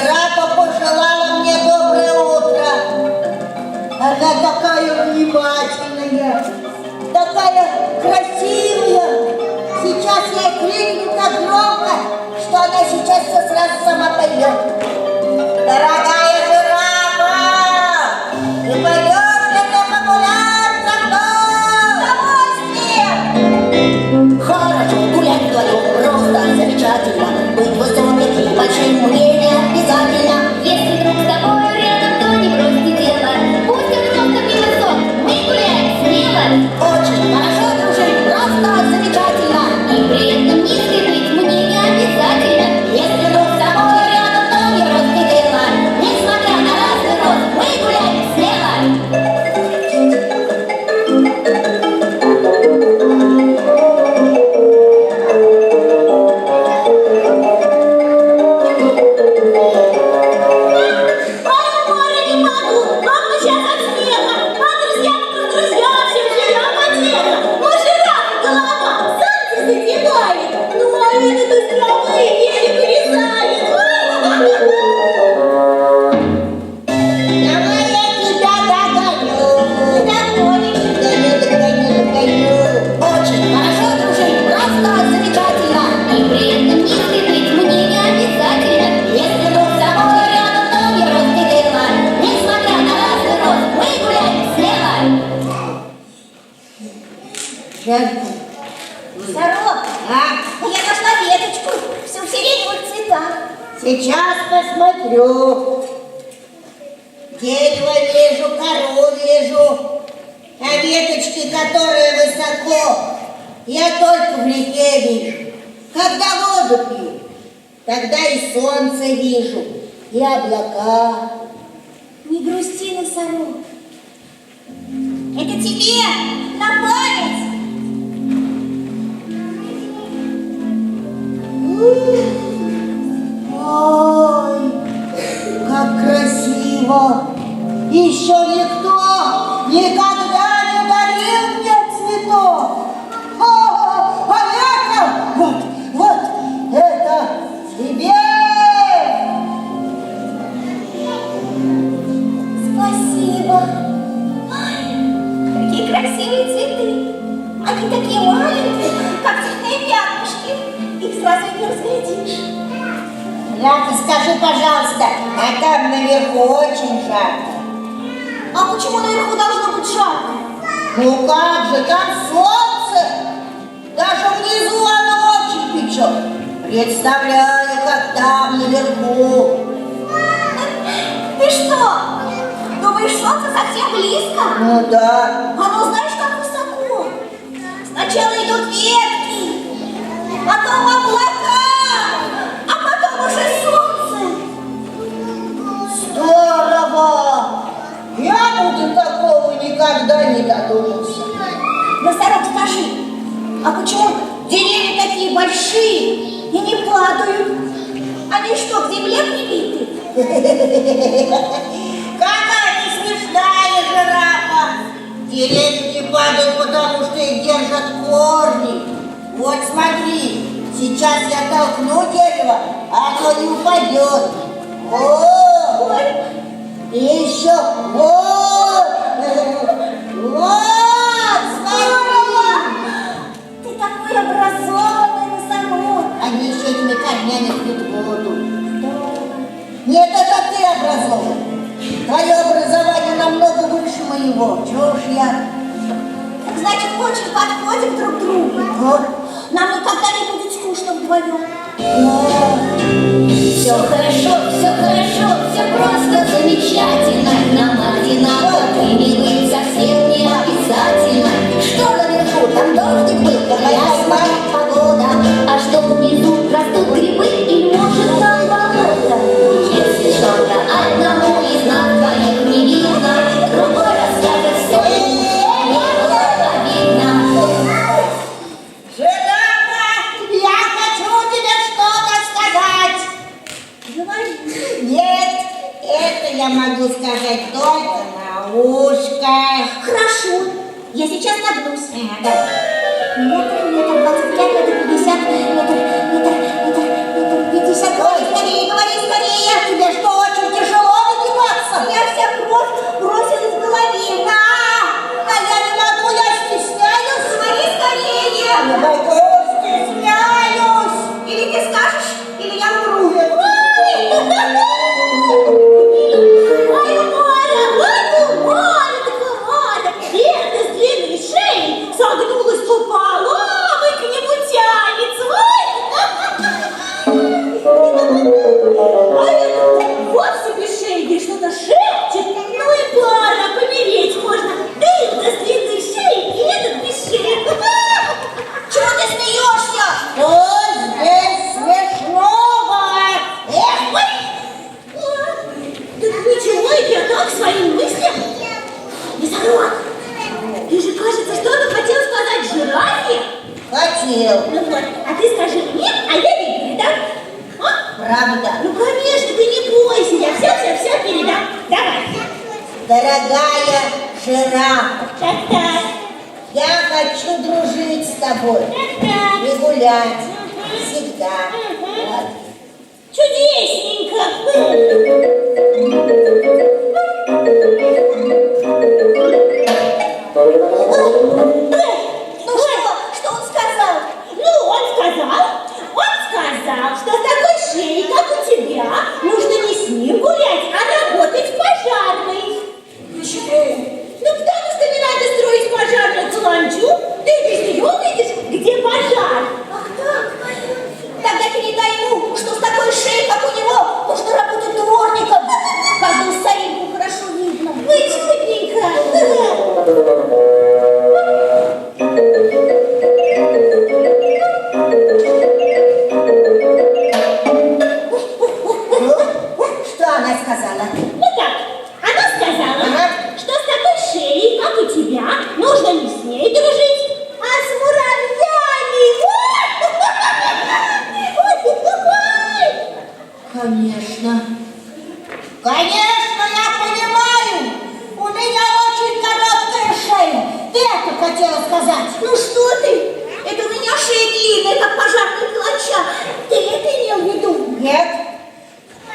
Жирафа пожелала мне доброе утро. Она такая внимательная, такая красивая. Сейчас я ей крикну так громко, что она сейчас все сразу сама пойдет. Дорогая жирафа, ты пойдешь ли ты погулять со мной? Хорошо, гулять вдвоем просто замечательно. Быть высоким и большим мне не обязательно. Если вдруг с тобой рядом, то не бросьте дело. Пусть он просто невысок, мы гуляем смело. Очень хорошо дружить, просто замечательно. И при этом низкой быть мне не обязательно. Если вдруг с тобой рядом, то не бросьте дело. Несмотря на разный рост, мы гуляем смело. Сорок, Я нашла веточку, все в сиреневых цветах. сейчас посмотрю. Дерево вижу, кору вижу. А веточки, которые высоко, я только в реке вижу. Когда воду пью, тогда и солнце вижу, и облака. Не грусти, носорог. Это тебе на память. Ой, как красиво! Еще никто никогда не дарил мне цветов. А это, вот это тебе! Спасибо. Ой, какие красивые цветы. Они такие маленькие, как цветные пятнышки. Их сразу не разглядишь. Ляка, скажи, пожалуйста, а там наверху очень жарко? А почему наверху должно быть жарко? Ну как же, там солнце! Даже внизу оно очень печет. Представляю, как там наверху. Ты что? Думаешь, солнце совсем близко? Ну да. Оно знаешь, как высоко. Сначала идут ветки, потом облака, а потом уже солнце. Здорово! Я бы до такого никогда не додумался. Носорог, скажи, а почему деревья такие большие и не падают? Они что, к земле прибиты? Какая ты смешная жирафа! Деревья не падают, потому что их держат корни. Вот смотри, сейчас я толкну дерево, а оно не упадет. Вот! И еще вот! Вот! Смотри! Ты такой образованный носорог. Они еще этими корнями пьют воду. Нет, это ты образован. Твое образование намного выше моего. Чего уж я? Так значит, очень подходим друг к другу. Вот. Нам никогда не будет скучно вдвоем. Все хорошо, все просто замечательно. Нам одинаковыми быть совсем не обязательно. Что наверху, там дождик был, ясная погода. А что внизу, растут грибы или может там болото? Если что-то одному из нас двоих не видно, другой расскажет все, не было обидно. Жирафа, я хочу тебе что-то сказать. Говори. Нет, это я могу сказать только на ушко. Хорошо, я сейчас нагнусь. Давай. Метр 25, метр 50, метр 50. Ой, скорее, говори скорее. Тебе что, Умара, это с длинной шеей согнулась пополам и к нему тянется. А это вовсе без шеи что-то шепчет. Ну и пара, помереть можно. Ты-то с длинной шеей, и этот без шеи. Чего ты смеешься? Что здесь смешного? Эх, ой! Так ничего, это я так своим мыслям. Носорог, ты же, кажется, что-то хотел сказать жирафе. Хотел. Ну вот, а ты скажи мне, а я ей передам. А? Правда. Ну, конечно, ты не бойся, я все передам. Давай. Дорогая жирафа, Так-так, я хочу дружить с тобой. так-так. И гулять. Всегда. Вот. Чудесненько. Ну что он сказал? Ну, он сказал, что с такой шеей, как у тебя, нужно не с ним гулять, а работать в пожарной. Почему? Ну, потому что не надо строить пожарную каланчу, ты без нее увидишь, где пожар. Ах так? Тогда передай ему, что с такой шеей, как у него, нужно работать дворником. Каждую соринку хорошо видно. Вы чудненько. Что она сказала? Ну так, она сказала, Ага. что с такой шеей, как у тебя, нужно не с ней дружить, а с муравьями. Конечно. Конечно, я понимаю. У меня очень короткая шея. Ты это хотела сказать? Ну что ты? Это у меня шея длинная, как пожарная каланча. Ты это имел в виду? Нет.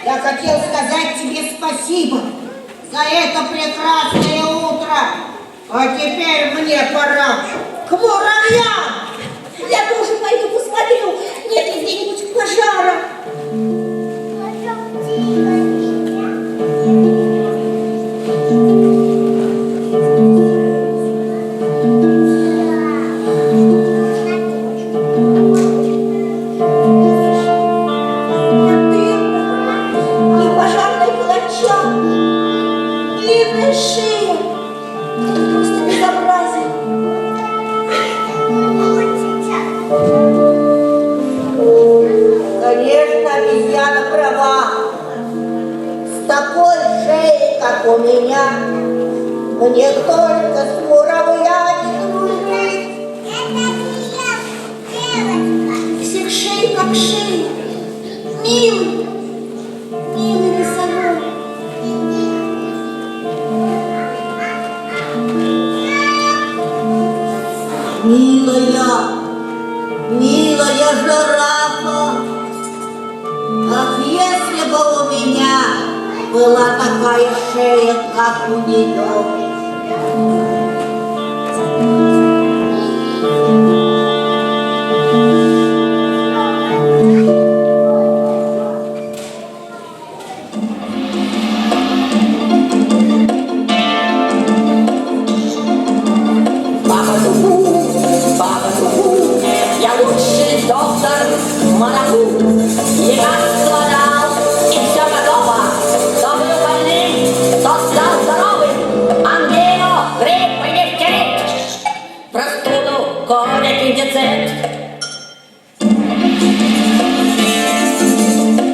Я хотел сказать тебе спасибо за это прекрасное утро. А теперь мне пора к муравьям. Я тоже пойду посмотрю, нет ли где-нибудь пожара. И пожарная каланча, длинная шея. Это просто безобразие. Конечно, обезьяна права. С такой шеей, как у меня, мне только с муравьями дружить. Всех шеи как шеи. Милый, милый носорог. Милая жирафа, ах, если бы у меня была такая шея, как у нее. Я лучший доктор Марабу. Лекарство дал, и все готово. Кто был больным, тот стал здоровым. Ангину, грипп и дифтерит, простуду, колик и децит.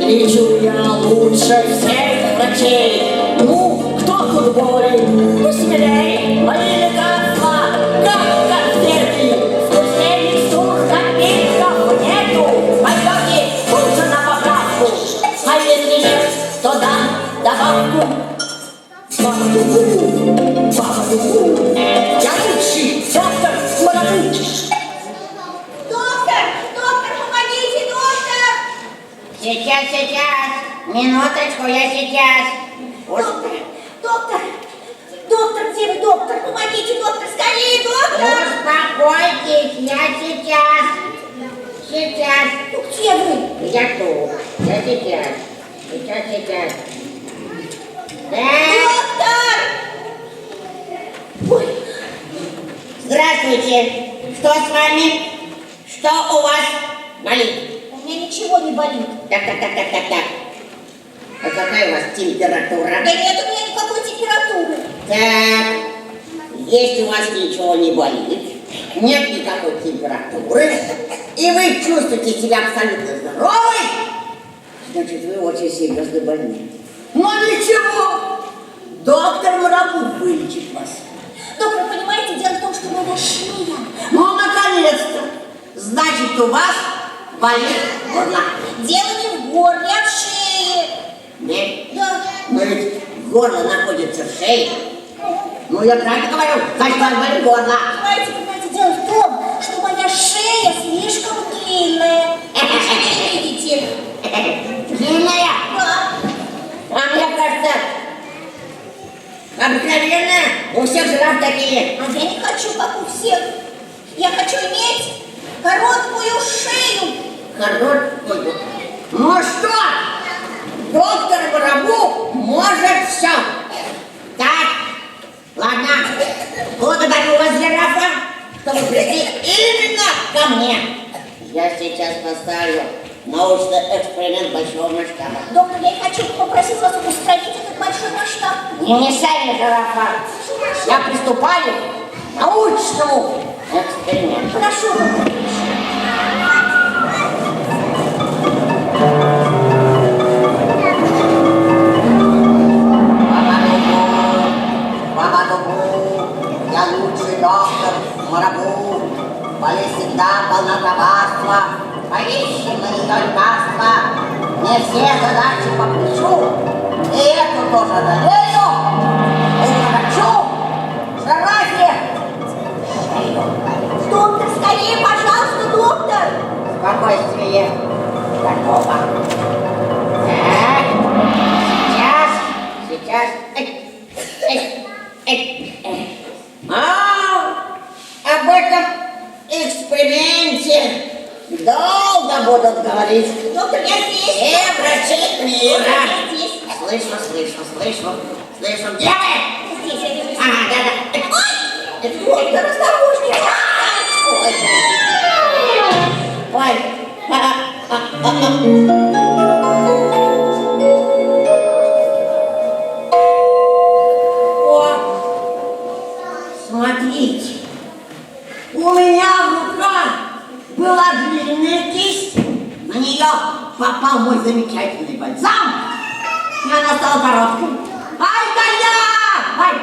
Лечу я лучше всех врачей. Ну, кто тут болен? Ну, смелей, мои лекарства, как конфеты. Вкуснее микстур, напитков нету. Пойдете тут же на поправку. А если нет, то дам добавку. Баба-ду-бу, баба-ду-бу. Я лучший доктор Марабу. Доктор, помогите, доктор! Сейчас, минуточку, я сейчас. Доктор, где вы, доктор? Помогите, доктор, скорее, доктор! Успокойтесь, я сейчас. Ну, где вы? Я тут, я сейчас. Сейчас. Да. Доктор! Ой, Здравствуйте. Что с вами? Что у вас болит? у меня ничего не болит. Так. А какая у вас температура? Да нет у меня никакой температуры. Так, если у вас ничего не болит, нет никакой температуры, и вы чувствуете себя абсолютно здоровой, значит, вы очень серьезно больны. Но ничего, доктор Марабу вылечит вас. Доктор, понимаете, дело в том, что моя шея. Ну, наконец-то, значит, у вас болит горло. Дело не в горле, а в шее. Нет? Да. Но ведь горло находится в шее. Ну, я правильно говорю, значит, у вас болит горло. Понимаете, дело в том, что моя шея слишком длинная. Вы же не видите. Длинная? Да. А мне кажется, обыкновенно у всех жираф такие. А я не хочу, как у всех. Я хочу иметь короткую шею. Короткую. Ну что, доктор Барабу может все. Так, ладно, благодарю вас, жирафа, что вы пришли именно ко мне. Я сейчас поставлю научный эксперимент большого масштаба. Доктор, я хочу попросить вас устранить этот большой масштаб. Не мешай мне, жирафа. Я приступаю к научному эксперименту. Прошу, доктор. Я лучший доктор Марабу. Болезнь всегда полна коварства. Поищем на нее лекарства. Мне все задачи по плечу. И эту тоже одолею. Укорочу жирафе шею. Доктор, скорее, пожалуйста, доктор. Спокойствие. Готово. Так. Сейчас. Об этом эксперименте долго будут говорить. Доктор, я здесь. Все врачи мира. Я здесь. Слышу. Где вы? Здесь, я вижу. Да. Ой, доктор, осторожнее. Смотрите, у меня в руках была длинная кисть, на нее попал мой замечательный бальзам, и она стала короткой. Ай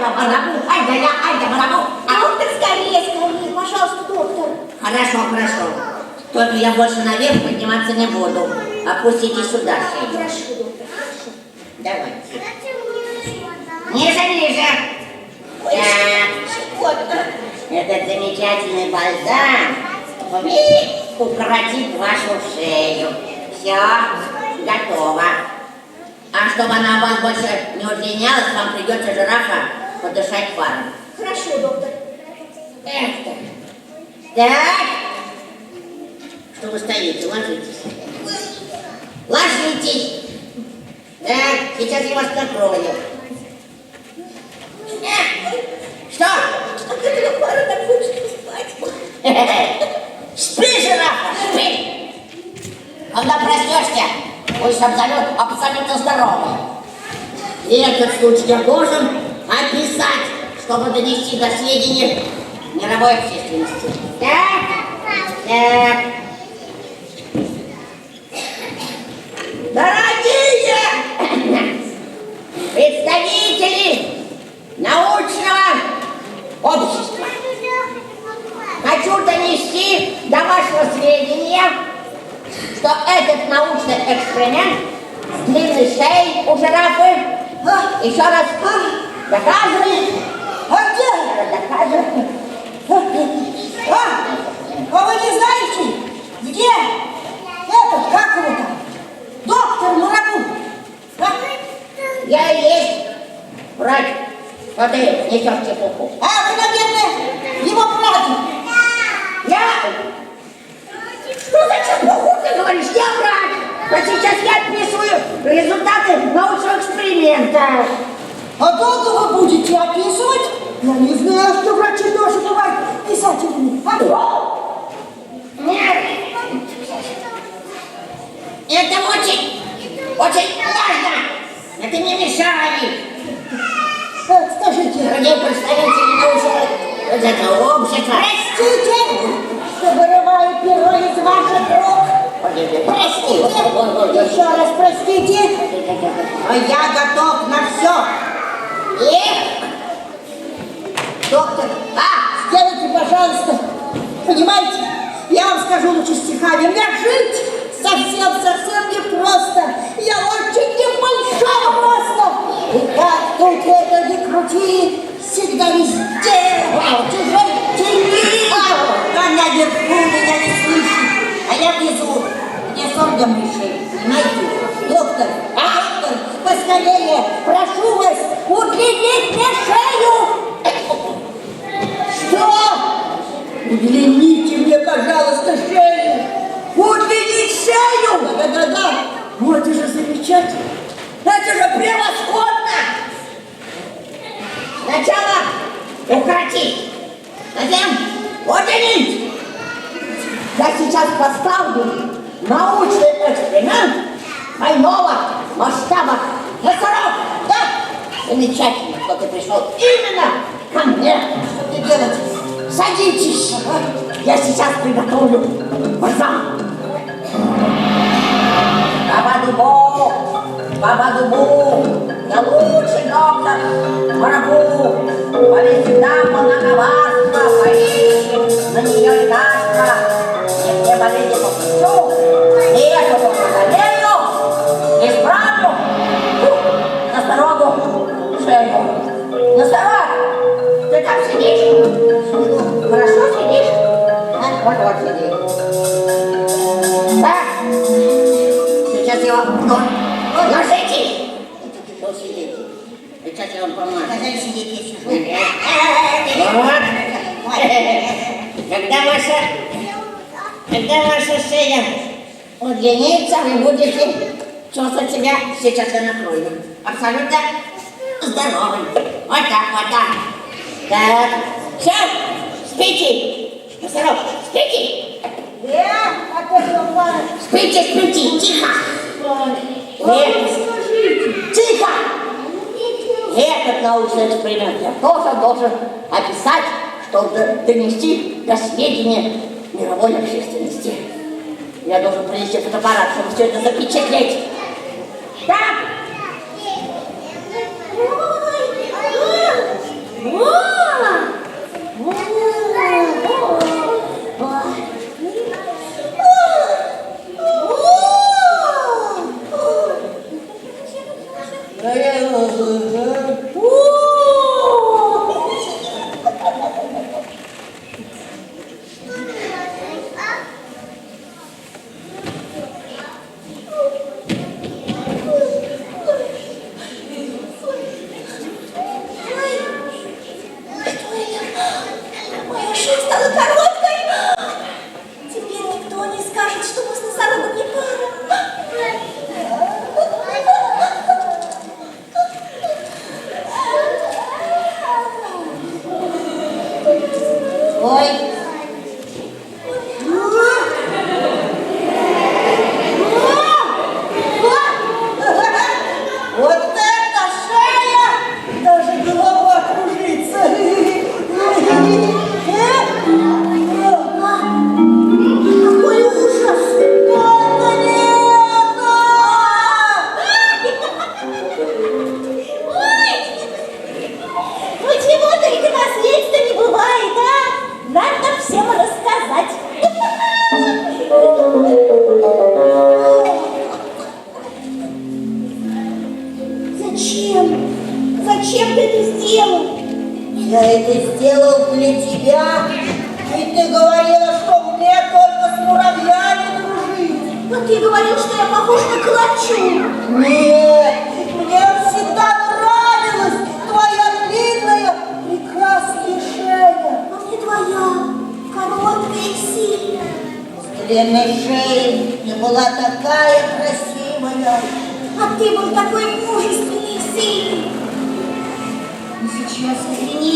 да Барабу. Доктор, скорее, пожалуйста, доктор. Хорошо. Только я больше наверх подниматься не буду. Опустите сюда шею. Хорошо, доктор, хорошо. Давайте. Ниже. Так. Щекотно. Этот замечательный бальзам умеет укоротить вашу шею. Все, готово. А чтобы она у вас больше не удлинялась, вам придется, жирафа, подышать паром. Хорошо, доктор. Так. Что вы стоите? Ложитесь. Так, сейчас я вас накрою. Что? А как это пора так хочется спать? Спи, жирафа, спи! Когда проснешься, будешь абсолютно здоровый. И этот случай я должен описать, чтобы донести до сведения мировой общественности. Так. Дорогие представители научного общества, хочу донести до вашего сведения, что этот научный эксперимент с длинной шеей у жирафы еще раз доказывает. Доказывает. А вы не знаете, где этот, как его там, доктор Марабу? Я и есть врач, что ты несешь чепуху. А вы, наверное, его братья. Я? Что за чепуху ты говоришь? Я врач. Вот сейчас я описываю результаты научного эксперимента. А долго вы будете описывать? Я не знаю, что врачи тоже бывают писателями. Нет. Это очень важно. Это не мешает. Скажите, Дорогие представители научного общества. простите, что вырываю перо из ваших рук. Простите, еще раз простите. Но я готов на все. Доктор, сделайте, пожалуйста, понимаете, я вам скажу лучше стихами, мне жить совсем непросто, я очень небольшого роста, и как тут это не крути, всегда везде тяжелее. Он наверху меня не слышит, а я внизу, где сондом решил, понимаете? Доктор, поскорее, прошу вас, удлинить мне шею. Что? Удлините мне, пожалуйста, шею. Удлинить шею? Да. Вот это же замечательно. Это же превосходно. Сначала укоротить, затем удлинить. Я сейчас поставлю научный эксперимент двойного масштаба. Носорог, да? Замечательно, что ты пришел именно ко мне. Что ты делаешь? Садитесь. Я сейчас приготовлю бальзам. Баба-дубу, я лучший доктор. Марабу, болезнь всегда многоварства, поищем на нее лекарства. Я все болезни попущу, и эту болезнь исправлю. Носорогу шею. Носорог, ты там сидишь? Хорошо сидишь? Вот сиди. Так, сейчас его ложите. Что сидите? Сейчас я вам помогу. Когда сидеть я сижу. Вот. Когда ваша шея удлинится, вы будете чувствовать себя, сейчас я накрою, абсолютно здоровым. Вот так. Так, все, спите. Носорог, спите. Спите, тихо. Тихо! Этот научный эксперимент я тоже должен описать, чтобы донести до сведения мировой общественности. Я должен принести фотоаппарат, чтобы все это запечатлеть. Так! Моя шея стала короткой. Теперь никто не скажет, что мы с носорогом не пара. Ой. Вот эта шея! Даже голова кружится. Какой ужас! Только не это! Ой! Ну чего только наследства не бывает, а? Надо всем рассказать. Зачем? Зачем ты это сделал? Я это сделал для тебя. И ты говорила, что мне только с муравьями дружить. Но ты говорил, что я похож на калачу. Нет, мне всегда нравилась твоя длинная, прекрасная шея. Но не твоя, короткая и сильная. С длинной шеей ты была такая красивая. такой мужественный, сильный. Ну сейчас, извини,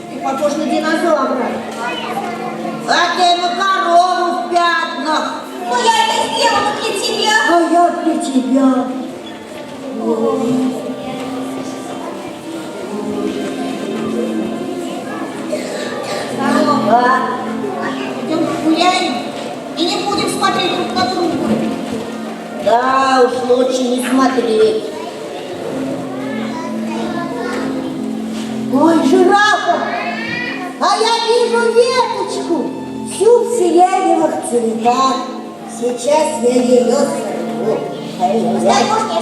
ты похож на динозавра. А ты на корову в пятнах. Но я это сделала для тебя. А я для тебя. Да. Идем гуляем и не будем смотреть друг на друга. Да уж, лучше не смотреть. Ой, жирафа! А я вижу веточку, всю в сиреневых цветах. Сейчас я ее сорву. Осторожнее,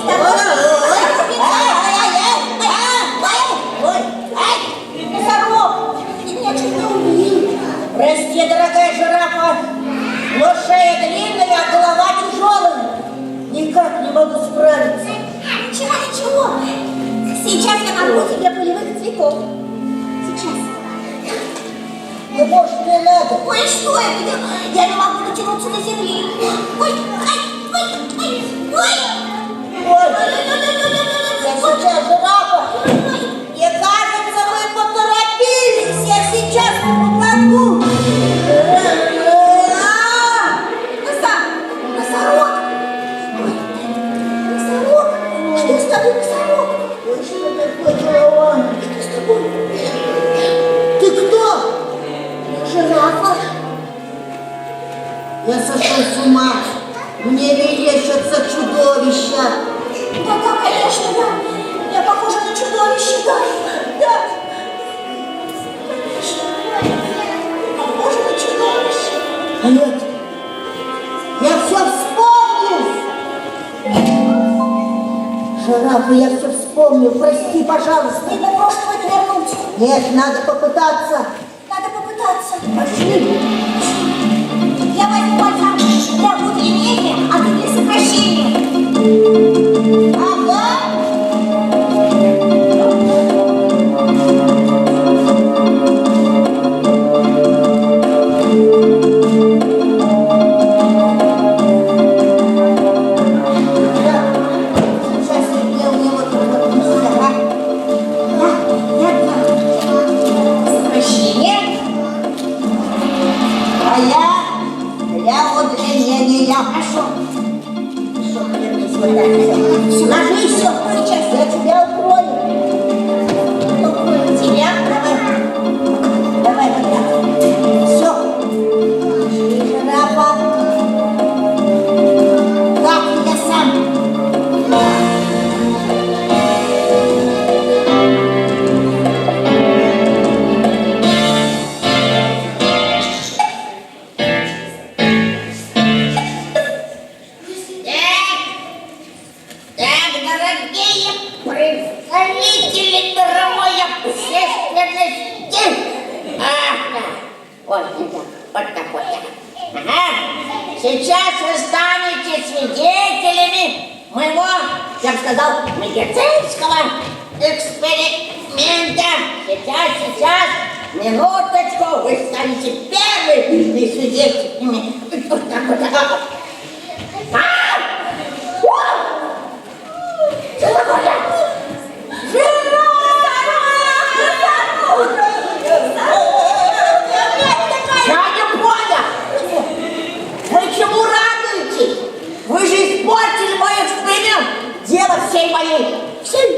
носорог, ты меня чуть не убил. Прости, дорогая жирафа, но шея длинная, а голова тяжелая. Никак не могу справиться. Ничего, ничего. Сейчас я нарву тебе полевых цветов. Сейчас. Ну, может, не надо. Ой, что это? Я не могу дотянуться до земли. Ой, ай, ой, ай, ой. Ой, я сейчас жирафа. Мне кажется, мы поторопились. Я сейчас помогу. Носорог. Ой, носорог. Что с тобой, носорог? Ой, что такое, голова? Что с тобой? Ты кто? Жирафа. Я сошел с ума. Мне мерещатся чудовища. Да, конечно, да. Я похожа на чудовище, да. Да. Конечно. Похожа на чудовище. Нет, я все вспомнил. Жирафа, я все вспомнил. Прости, пожалуйста. Видно, прошлого не вернуть. Нет, надо попытаться. Надо попытаться. Пошли. Я возьму бальзам для удлинения, а ты для сокращения. Ага. Сейчас я сделаю вот так. Сокращение. А я для удлинения. Хорошо. Хорошо, повернись вот так. Все. Ложись, все. Сейчас я тебя укрою. Укрою тебя. Давай вот так. Все. Пошли, жирафа. Так, я сам. Так, дорогие представители мировой общественности. Ага. Вот так вот. Ага. Сейчас вы станете свидетелями моего, я бы сказал, медицинского эксперимента. Сейчас, минуточку, вы станете первыми свидетелями. Вот так вот. Что такое? Я не понял. Вы чему радуетесь? Вы же испортили мой эксперимент. Дело всей моей жизни.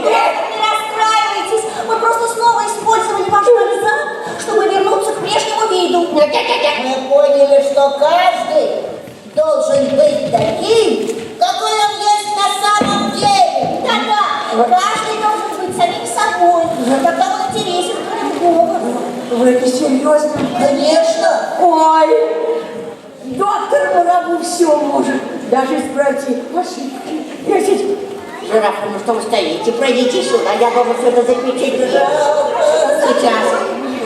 Не расстраивайтесь. Мы просто снова использовали ваш бальзам, чтобы вернуться к прежнему виду. Мы поняли, что каждый должен быть таким, какой он есть на самом деле. Да-да, каждый должен быть самим собой. Тогда он интересен для другого. Вы это серьезно? Конечно. Ой, доктор Мураву все может, даже исправить ошибки. Жирафа, ну что вы стоите? Пройдите сюда, я должен все это запечатлеть. Сейчас.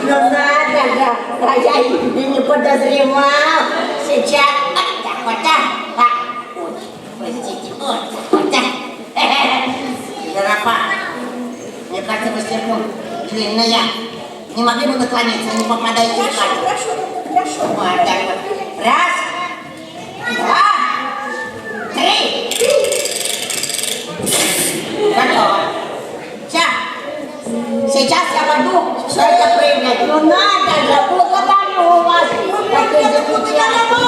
Ну надо же, а я и не подозревал. Сейчас. Так, вот так. Ой, простите, вот так, вот так. Жирафа, мне кажется, вы слишком длинная. Не могли бы наклониться, не попадаете в кадр. Хорошо. Вот так вот. Раз, два, три. Ну надо же, благодарю вас. Такой замечательный.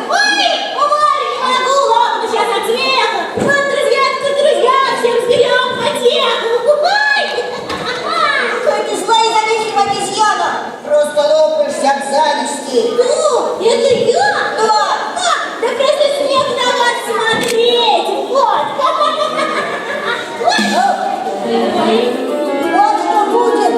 Ой, Варя, не могу, ладно, сейчас от смеха. Вот, друзья, всем сберем потеху. Ой! Какая ты злая и завистливая обезьяна! Просто лопаешься от зависти. Ну, это я? Да. Да просто смех на вас смотреть. Вот. Ой. Вот что будет.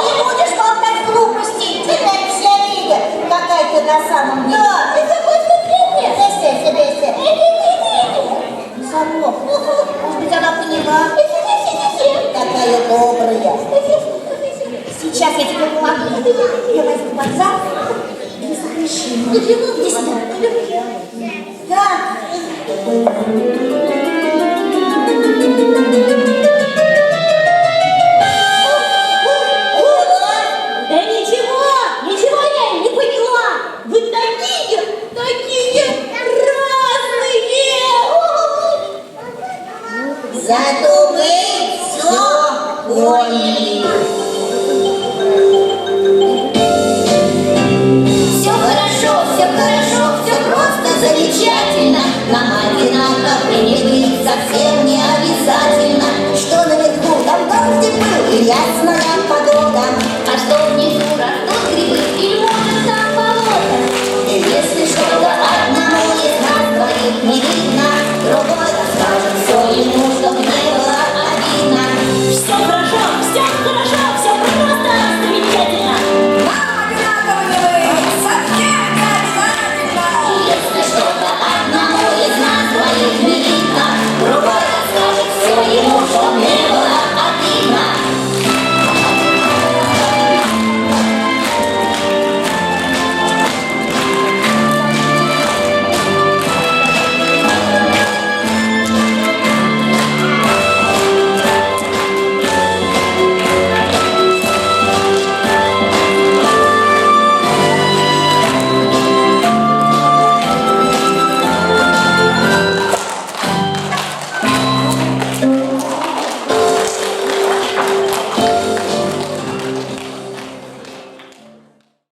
Не будешь болтать глупости. Теперь все видят, какая ты на самом деле. Да, это просто Бейся, бейся. Сорок. Может быть, она поняла. Какая добрая. Сейчас я тебе помогу. Я возьму бальзам и захрещу. Иди сюда. Так. Да ничего я не поняла. Вы такие разные. Зато